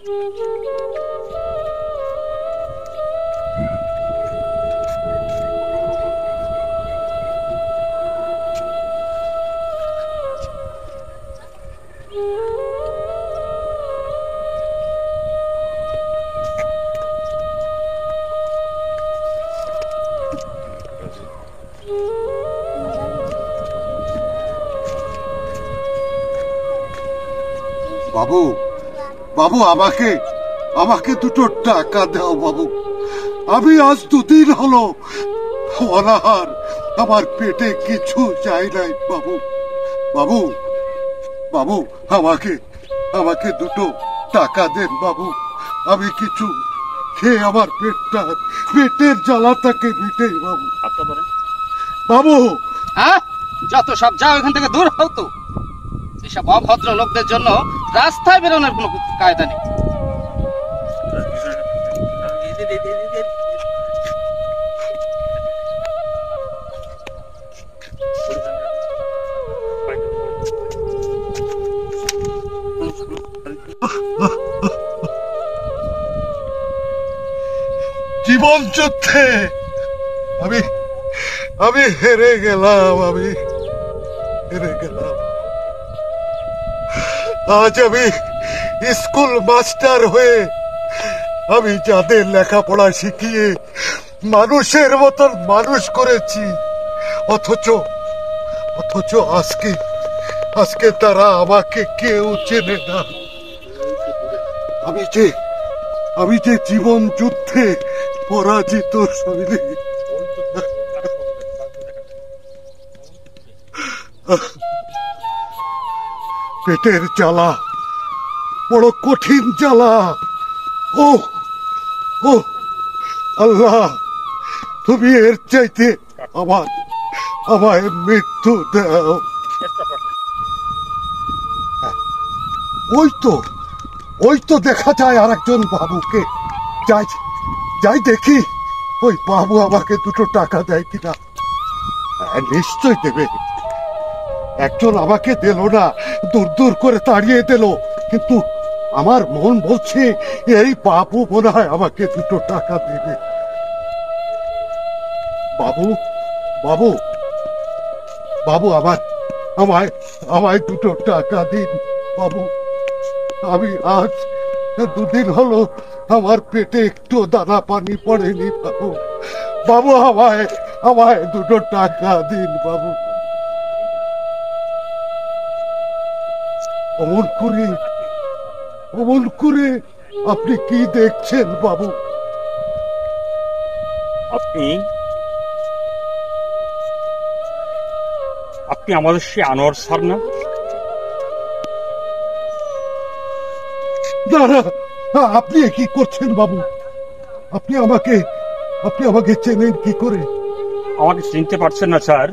বাবু, বাবু আমাকে আমাকে দুটো টাকা দাও বাবু। আমি আজ 2 দিন হলো অনাহার, আমার পেটে কিছু যায় নাই বাবু। বাবু, বাবু আমাকে আমাকে দুটো টাকা দেন বাবু। আমি কিছু খেয়ে আমার পেটের জ্বালাটাকে মিটাই বাবু। বাবু, হ্যাঁ, যত সব যাও এখান থেকে দূর হও তো। এসব অভদ্র লোকদের জন্য রাস্তায় বেরোনোর কোনো কায়দা নেই। জীবন যুদ্ধে আমি আমি হেরে গেলাম, আমি হেরে গেলাম। আজ আমি স্কুল মাস্টার হয়ে আমি যাদের লেখাপড়া শিখিয়ে মানুষের মতন মানুষ করেছি, অথচ অথচ আজকে আজকে তারা আমাকে কেউ চেনে না। আমি যে জীবন যুদ্ধে পরাজিত সৈনিক। পেটের জ্বালা বড় কঠিন জ্বালা। ও ও আল্লাহ, তুমি এর চাইতে আমায় মৃত্যু দাও। ওই তো দেখা যায় আর একজন বাবুকে। যাই দেখি ওই বাবু আমাকে দুটো টাকা দেয় কিনা। নিশ্চয় দেবে। একজন আমাকে দিল না, দূর দূর করে তাড়িয়ে দিল, কিন্তু আমার মন বলছে এই বাবু মনে হয় আমাকে দুটো টাকা দেবে। বাবু, বাবু, বাবু আমায় দুটো টাকা দিন বাবু। আমি আজ 2 দিন হলো আমার পেটে একটু দানা পানি পড়েনি বাবু। বাবু আমায় দুটো টাকা দিন বাবু। অমন করে আপনি কি দেখছেন বাবু? আপনি আমাদের সে আনোয়ার স্যার না? না, আপনি কি করছেন বাবু? আপনি আমাকে চেনেন কি করে? আমাকে চিনতে পারছেন না স্যার?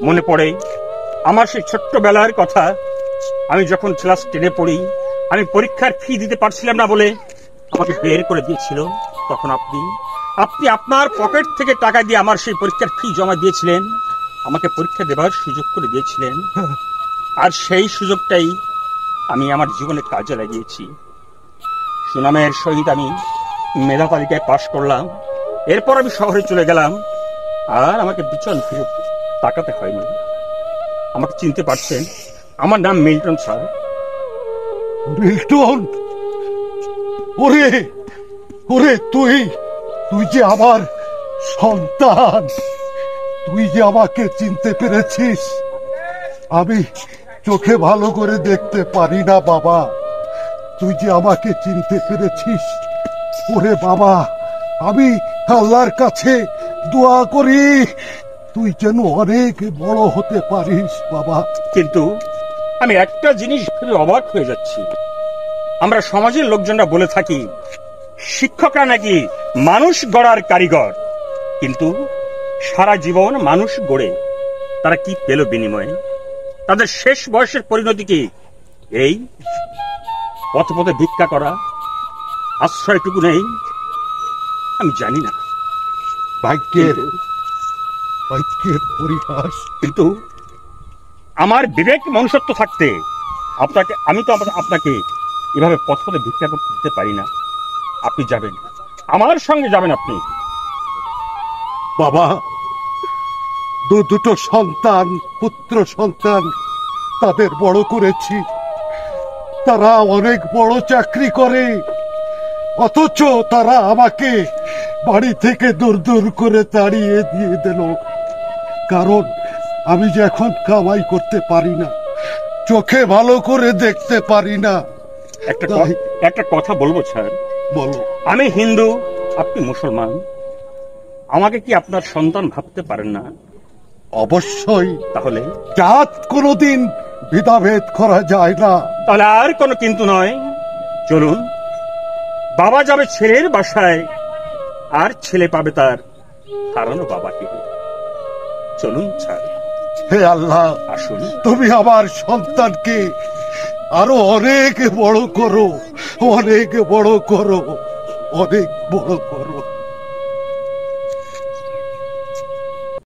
মনে পড়ে আমার সেই ছোট্টবেলার কথা। আমি যখন ক্লাস 10-এ পড়ি, আমি পরীক্ষার ফি দিতে পারছিলাম না বলে আমাকে বের করে দিয়েছিল। তখন আপনি আপনার পকেট থেকে টাকা দিয়ে আমার সেই পরীক্ষার ফি জমা দিয়েছিলেন, আমাকে পরীক্ষা দেবার সুযোগ করে দিয়েছিলেন। আর সেই সুযোগটাই আমি আমার জীবনে কাজে লাগিয়েছি। সুনামের সহিত আমি মেধা তালিকায় পাশ করলাম। এরপর আমি শহরে চলে গেলাম, আর আমাকে পিছন ফিরে তাকাতে হয়নি। আমাকে চিনতে পারছেন? আমার নাম মিল্টন স্যার। মিল্টন? ওরে তুই যে আমার সন্তান, তুই যে আমাকে চিনতে পেরেছিস। আমি চোখে ভালো করে দেখতে পারি না বাবা, তুই যে আমাকে চিনতে পেরেছিস। ওরে বাবা, আমি আল্লাহর কাছে দোয়া করি তুই যেন অনেক বড় হতে পারিস বাবা। কিন্তু আমি একটা জিনিস ভেবে অবাক হয়ে যাচ্ছি। আমরা সমাজের লোকজনরা বলে থাকি শিক্ষকরা নাকি মানুষ গড়ার কারিগর, কিন্তু সারা জীবন মানুষ গড়ে তারা কি পেল বিনিময়ে? তাদের শেষ বয়সের পরিণতি কি এই পথে পথে ভিক্ষা করা? আশ্রয়টুকু নেই? আমি জানি না। ভাগ্যের পরিহাস। কিন্তু আমার বিবেক মনুষ্যত্ব থাকতে আমি তো আপনাকে এভাবে পথে ভিক্ষা করতে দিতে পারি না। আপনি যাবেন, আমার সঙ্গে যাবেন আপনি। বাবা, দুটো সন্তান, পুত্র সন্তান, তাদের বড় করেছি। তারা অনেক বড় চাকরি করে, অথচ তারা আমাকে বাড়ি থেকে দূর দূর করে তাড়িয়ে দিয়ে দিল। কারণ আমি যে এখন কামাই করতে পারি না, চোখে ভালো করে দেখতে পারি না। একটা কথা বলবো স্যার। বলো। আমি হিন্দু, আপনি মুসলমান, আমাকে কি আপনার সন্তান ভাবতে পারেন না? অবশ্যই। তাহলে জাত কোনোদিন ভেদাভেদ করা যায় না। তাহলে আর কোনো কিন্তু নয়, চলুন। বাবা যাবে ছেলের বাসায়, আর ছেলে পাবে তার হারানো বাবাকে। চলুন স্যার। হে আল্লাহ, আসুন। তুমি আমার সন্তানকে আরো অনেক বড় করো, অনেক বড় করো, অনেক বড় করো।